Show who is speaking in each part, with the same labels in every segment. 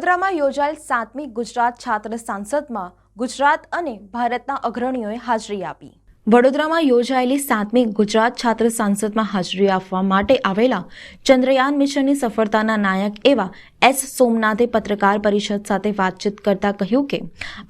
Speaker 1: વડોદરામાં યોજાયેલ 7મી ગુજરાત છાત્ર સાંસદમાં ગુજરાત અને ભારતના અગ્રણીઓએ હાજરી આપી। વડોદરામાં યોજાયેલી 7મી ગુજરાત છાત્ર સાંસદમાં હાજરી આપવા માટે આવેલા ચંદ્રયાન મિશનની સફળતાના નાયક એવા એસ સોમનાથે પત્રકાર પરિષદ સાથે વાતચીત કરતા કહ્યું કે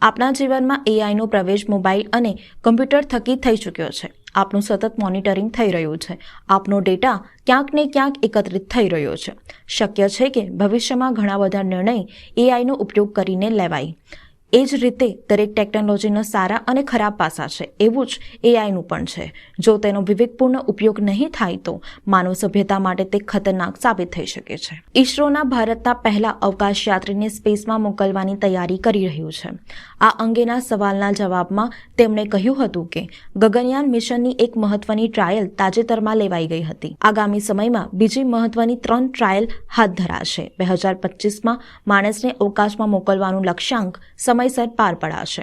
Speaker 1: આપણા જીવનમાં એઆઈનો પ્રવેશ મોબાઈલ અને કમ્પ્યુટર થકી થઈ ચૂક્યો છે। આપનું સતત મોનિટરિંગ થઈ રહ્યું છે। આપનો ડેટા ક્યાંક ને ક્યાંક એકત્રિત થઈ રહ્યો છે। શક્ય છે કે ભવિષ્યમાં ઘણા બધા નિર્ણય એઆઈનો ઉપયોગ કરીને લેવાય। એ જ રીતે દરેક ટેકનોલોજીના સારા અને ખરાબ પાસા છે, એવું જ એઆઈનું પણ છે। જો તેનો વિવેકપૂર્ણ ઉપયોગ નહીં થાય તો માનવ સભ્યતા માટે તે ખતરનાક સાબિત થઈ શકે છે। ઇસરોના ભારતના પહેલા અવકાશયાત્રીને સ્પેસમાં મોકલવાની તૈયારી કરી રહ્યું છે। આ અંગેના સવાલના જવાબમાં તેમણે કહ્યું હતું કે ગગનયાન મિશનની એક મહત્વની ટ્રાયલ તાજેતરમાં લેવાઈ ગઈ હતી। આગામી સમયમાં બીજી મહત્વની 3 ટ્રાયલ હાથ ધરાશે। 2025માં માણસને અવકાશમાં મોકલવાનું લક્ષ્યાંક સમયસર પાર પડાશે।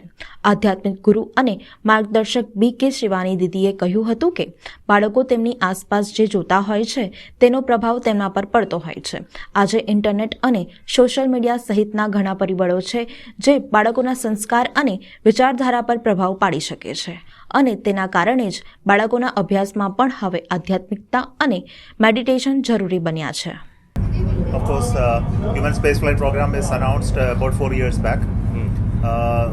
Speaker 1: આધ્યાત્મિક ગુરુ અને માર્ગદર્શક BK શિવાની દીદીએ કહ્યું હતું કે બાળકો તેમની આસપાસ જે જોતા હોય છે તેનો પ્રભાવ તેમના પર પડતો હોય છે। આજે ઇન્ટરનેટ અને સોશિયલ મીડિયા સહિતના ઘણા પરિબળો છે જે બાળકોના સંસ્કાર અને વિચારધારા પર પ્રભાવ પાડી શકે છે અને તેના કારણે જ બાળકોના અભ્યાસમાં પણ હવે આધ્યાત્મિકતા અને મેડિટેશન જરૂરી બન્યા છે।
Speaker 2: Of course, human spaceflight program is announced about 4 years back.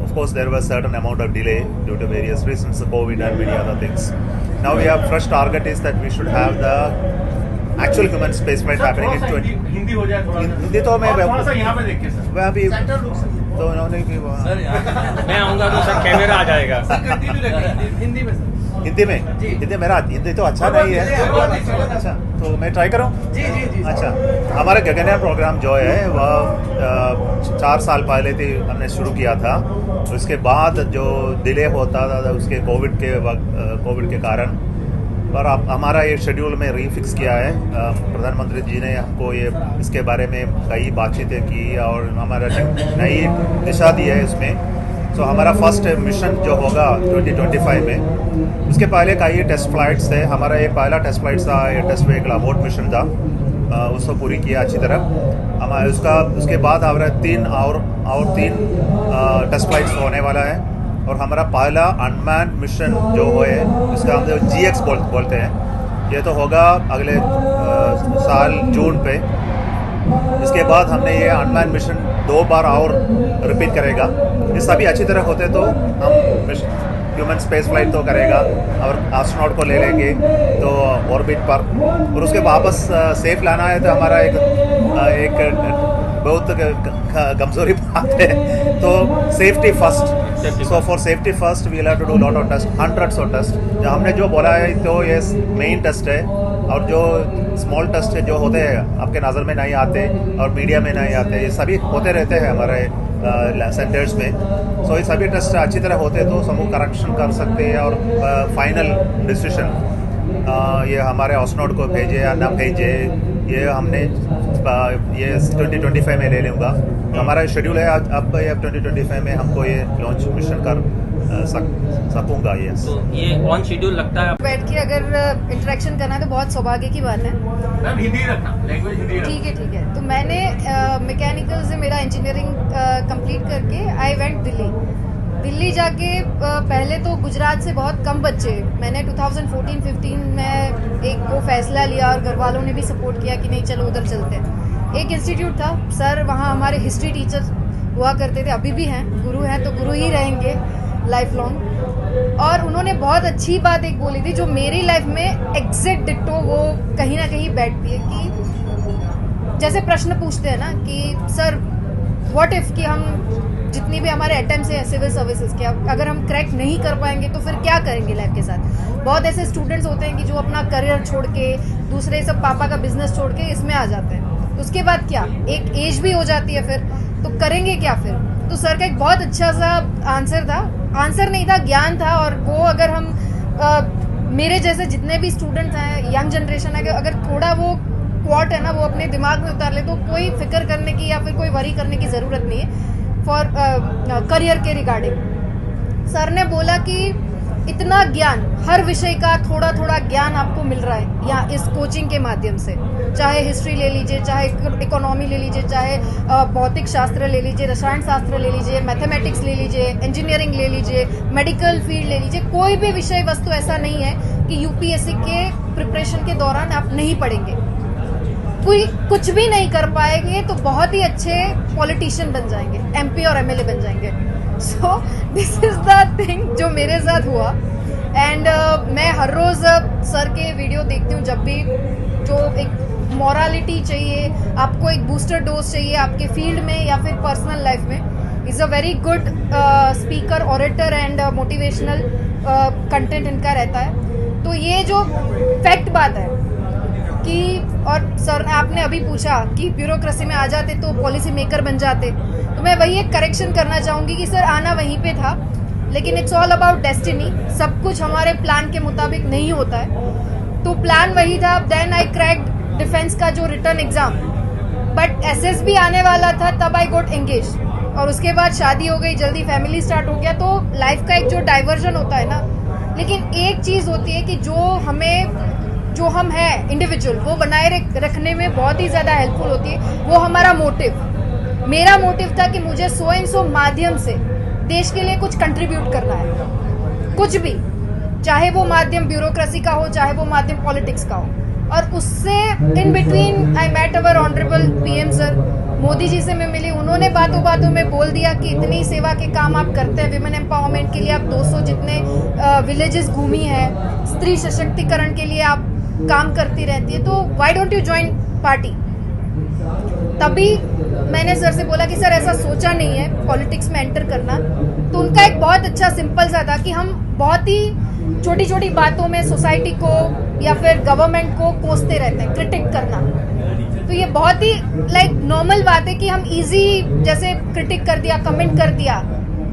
Speaker 2: Of course, there was certain amount of delay due to various reasons, COVID and many other things. Now we have fresh target is that we should have the actual human spaceflight happening in 20.
Speaker 3: Hindi हो जाए
Speaker 2: हिंदी तो मैं
Speaker 3: थोड़ा सा यहाँ पे देखिए sir.
Speaker 2: वहाँ भी तो उन्होंने भी
Speaker 3: सर मैं आऊँगा तो सर कैमरा आ जाएगा। हिंदी में सर।
Speaker 2: हिंदी में मेरा हिंदी तो अच्छा नहीं है। अच्छा तो मैं ट्राई करूँ।
Speaker 3: जी।
Speaker 2: अच्छा, हमारा गगनयान प्रोग्राम जो है वह 4 साल पहले थी हमने शुरू किया था। उसके बाद जो डिले होता था उसके कोविड के कारण पर अब हमारा ये शेड्यूल में रीफिक्स किया है। प्रधानमंत्री जी ने हमको ये इसके बारे में कई बातचीतें की और हमारा नई दिशा दी है इसमें। तो हमारा फर्स्ट मिशन जो होगा 2025 में, उसके पहले का ये टेस्ट फ्लाइट्स थे। हमारा ये पहला टेस्ट फ्लाइट था, ये टेस्ट व्हीकल अबॉर्ट मिशन था, उसको पूरी किया अच्छी तरह। हमारा उसके बाद हमारा 3 टेस्ट फ्लाइट्स होने वाला है और हमारा पहला अनमैन्ड मिशन जो है उसका हम GX बोलते हैं, ये तो होगा अगले साल जून पे। इसके बाद हमने ये अनमैन्ड मिशन 2 बार और रिपीट करेगा। ये सभी अच्छी तरह होते तो हम ह्यूमन स्पेस फ्लाइट तो करेगा और एस्ट्रोनॉट को ले लेंगे तो ऑर्बिट पर, और उसके वापस सेफ लाना है तो हमारा एक बहुत कमजोरी बात है। तो safety first, so for safety first we will have to do lot of test, hundreds of test. जो हमने जो बोला है तो ये मेन टेस्ट है और जो स्मॉल टेस्ट है जो होते हैं आपके नज़र में नहीं आते और मीडिया में नहीं आते, ये सभी होते रहते हैं हमारे सेंटर्स में। सो ये सभी टेस्ट अच्छी तरह होते तो समूह करेक्शन कर सकते हैं और फाइनल डिसीजन ये हमारे एस्ट्रोनॉट को भेजे या ना भेजे ये हमने ये 2025 में ले लूँगा। हमारा शेड्यूल है अब ये 2025 में हमको ये लॉन्च मिशन कर सकूँगा। ये
Speaker 3: तो ये ऑन शेड्यूल लगता है।
Speaker 4: बैठ के अगर इंटरेक्शन करना है तो बहुत सौभाग्य की बात है।
Speaker 3: मैम हिंदी रखना, लैंग्वेज हिंदी रखना।
Speaker 4: ठीक है। तो मैंने मैकेनिकल से मेरा इंजीनियरिंग कंप्लीट करके आई वेंट दिल्ली जाके पहले तो गुजरात से बहुत कम बच्चे, मैंने 2014-15 में एक वो फैसला लिया और घर वालों ने भी सपोर्ट किया कि नहीं चलो उधर चलते हैं। एक इंस्टीट्यूट था सर, वहाँ हमारे हिस्ट्री टीचर हुआ करते थे, अभी भी हैं, गुरु हैं तो गुरु ही रहेंगे लाइफ लॉन्ग। और उन्होंने बहुत अच्छी बात एक बोली थी जो मेरी लाइफ में एग्जैक्ट डिट्टो वो कहीं ना कहीं बैठती है कि जैसे प्रश्न पूछते हैं ना कि सर व्हाट इफ कि हम जितनी भी हमारे अटेम्प्ट्स हैं सिविल सर्विसेज के, अगर हम क्रैक नहीं कर पाएंगे तो फिर क्या करेंगे लाइफ के साथ। बहुत ऐसे स्टूडेंट्स होते हैं कि जो अपना करियर छोड़ के दूसरे सब पापा का बिजनेस छोड़ के इसमें आ जाते हैं। उसके बाद क्या, एक एज भी हो जाती है फिर तो करेंगे क्या फिर। तो सर का एक बहुत अच्छा सा आंसर नहीं था, ज्ञान था। और वो अगर हम मेरे जैसे जितने भी स्टूडेंट्स हैं, यंग जनरेशन है, अगर थोड़ा वो क्वाट है ना वो अपने दिमाग में उतार ले तो कोई फिक्र करने की या फिर कोई वरी करने की ज़रूरत नहीं है फॉर करियर के रिगार्डिंग। सर ने बोला कि इतना ज्ञान, हर विषय का थोड़ा थोड़ा ज्ञान आपको मिल रहा है यहाँ इस कोचिंग के माध्यम से। चाहे हिस्ट्री ले लीजिए, चाहे इकोनॉमी ले लीजिए, चाहे भौतिक शास्त्र ले लीजिए, रसायन शास्त्र ले लीजिए, मैथमेटिक्स ले लीजिए, इंजीनियरिंग ले लीजिए, मेडिकल फील्ड ले लीजिए, कोई भी विषय वस्तु ऐसा नहीं है कि यूपीएससी के प्रिपरेशन के दौरान आप नहीं पढ़ेंगे। कोई कुछ भी नहीं कर पाएंगे तो बहुत ही अच्छे पॉलिटिशियन बन जाएंगे, एमपी और एमएलए बन जाएंगे। So this is the thing जो मेरे साथ हुआ। एंड मैं हर रोज सर के वीडियो देखती हूँ, जब भी जो एक मॉरलिटी चाहिए, आपको एक बूस्टर डोज चाहिए आपके फील्ड में या फिर पर्सनल लाइफ में। Is a very good speaker, orator and motivational content इनका रहता है। तो ये जो फैक्ट बात है कि, और सर आपने अभी पूछा कि ब्यूरोक्रेसी में आ जाते तो पॉलिसी मेकर बन जाते, तो मैं वही एक करेक्शन करना चाहूँगी कि सर आना वहीं पे था, लेकिन इट्स ऑल अबाउट डेस्टिनी। सब कुछ हमारे प्लान के मुताबिक नहीं होता है, तो प्लान वही था। देन आई क्रैक्ड डिफेंस का जो रिटर्न एग्जाम, बट एसएसबी आने वाला था, तब आई गॉट एंगेज, और उसके बाद शादी हो गई, जल्दी फैमिली स्टार्ट हो गया। तो लाइफ का एक जो डाइवर्जन होता है ना, लेकिन एक चीज़ होती है कि जो हम हैं इंडिविजुअल, वो बनाए रखने में बहुत ही ज़्यादा हेल्पफुल होती है। वो हमारा मोटिव, मेरा मोटिव था कि मुझे सो एंड सो माध्यम से देश के लिए कुछ कंट्रीब्यूट करना है, कुछ भी, चाहे वो माध्यम ब्यूरोक्रेसी का हो, चाहे वो माध्यम पॉलिटिक्स का हो। और उससे in between I met our honourable PM sir, Modi ji से मैं मिली, उन्होंने बातों बातों में बोल दिया कि इतनी सेवा के काम आप करते हैं, विमेन एम्पावरमेंट के लिए आप 200 जितने विलेजेस घूमी हैं, स्त्री सशक्तिकरण के लिए आप काम करती रहती है, तो why don't you join party. तभी मैंने सर से बोला कि सर ऐसा सोचा नहीं है पॉलिटिक्स में एंटर करना। तो उनका एक बहुत अच्छा सिंपल सा था कि हम बहुत ही छोटी छोटी बातों में सोसाइटी को या फिर गवर्नमेंट को कोसते रहते हैं, क्रिटिक करना। तो ये बहुत ही लाइक नॉर्मल बात है कि हम इजी जैसे क्रिटिक कर दिया, कमेंट कर दिया,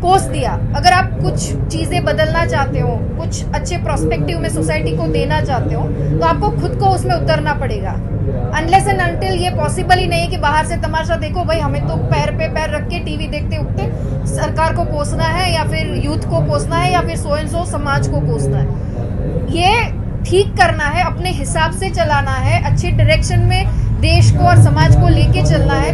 Speaker 4: कोस दिया। अगर आप कुछ चीज़ें बदलना चाहते हो, कुछ अच्छे प्रोस्पेक्टिव में सोसाइटी को देना चाहते हो, तो आपको खुद को उसमें उतरना पड़ेगा। अनलेस एंड अनटिल ये पॉसिबल ही नहीं है कि बाहर से तमाशा देखो, भाई हमें तो पैर पे पैर रख के टीवी देखते उठते सरकार को कोसना है, या फिर यूथ को कोसना है, या फिर सो एंड सो समाज को कोसना है। ये ठीक करना है, अपने हिसाब से चलाना है, अच्छी डायरेक्शन में देश को और समाज को लेके चलना है।